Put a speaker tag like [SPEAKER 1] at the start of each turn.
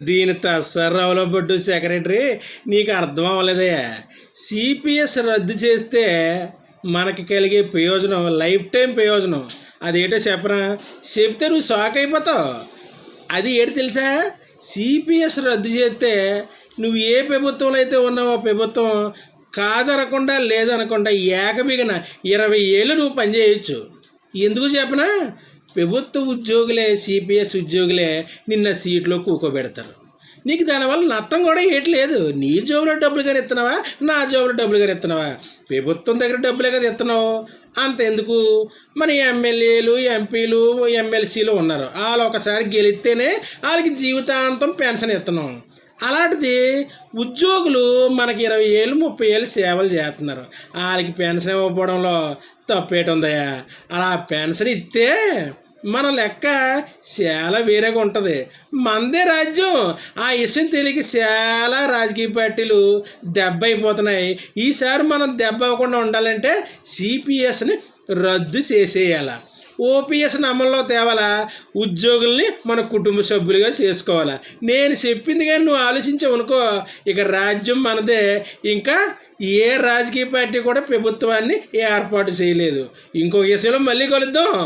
[SPEAKER 1] దీని తస్సర్రావులో బొడ్డు సెక్రటరీ నీకు అర్థం అవ్వలేదే. సిపిఎస్ రద్దు చేస్తే మనకి కలిగే ప్రయోజనం లైఫ్ టైం ప్రయోజనం అదేటో చెప్పరా? చెప్తే నువ్వు షాక్ అయిపోతావు. అది ఏంటి తెలుసా? సిపిఎస్ రద్దు చేస్తే నువ్వు ఏ ప్రభుత్వంలో అయితే ఉన్నావో ప్రభుత్వం కాదనకుండా లేదనకుండా ఏకబిగిన 20 ఏళ్ళు నువ్వు పనిచేయచ్చు. ఎందుకు చెప్పనా? ప్రభుత్వ ఉద్యోగులే సిపిఎస్ ఉద్యోగులే నిన్న సీట్లో కూకోబెడతారు. నీకు దానివల్ల నష్టం కూడా ఏట్లేదు. నీ జోబులో డబ్బులు కానీ ఇస్తున్నావా, నా జోబులో డబ్బులు కానీ ఇస్తున్నావా? ప్రభుత్వం దగ్గర డబ్బులే కదా ఇస్తున్నావు. అంతెందుకు, మన ఎమ్మెల్యేలు ఎంపీలు ఎమ్మెల్సీలు ఉన్నారు. వాళ్ళు ఒకసారి గెలిస్తేనే వాళ్ళకి జీవితాంతం పెన్షన్ ఇస్తున్నాం. అలాంటిది ఉద్యోగులు మనకి 20 ఏళ్ళు 30 ఏళ్ళు సేవలు చేస్తున్నారు. వాళ్ళకి పెన్షన్ ఇవ్వకపోవడంలో తప్పేటుందయ్యా. అలా పెన్షన్ ఇస్తే మన లెక్క చాలా వేరేగా ఉంటుంది. మనదే రాజ్యం. ఆ విషయం తెలియక చాలా రాజకీయ పార్టీలు దెబ్బ అయిపోతున్నాయి. ఈసారి మనం దెబ్బ అవ్వకుండా ఉండాలంటే సిపిఎస్ని రద్దు చేసేయాల, ఓపీఎస్ని అమల్లో తేవాలా, ఉద్యోగుల్ని మన కుటుంబ సభ్యులుగా చేసుకోవాలా. నేను చెప్పింది కానీ నువ్వు ఆలోచించావు అనుకో, ఇక రాజ్యం మనదే. ఇంకా ఏ రాజకీయ పార్టీ కూడా ప్రభుత్వాన్ని ఏర్పాటు చేయలేదు. ఇంకో విషయంలో మళ్ళీ కలుద్దాం.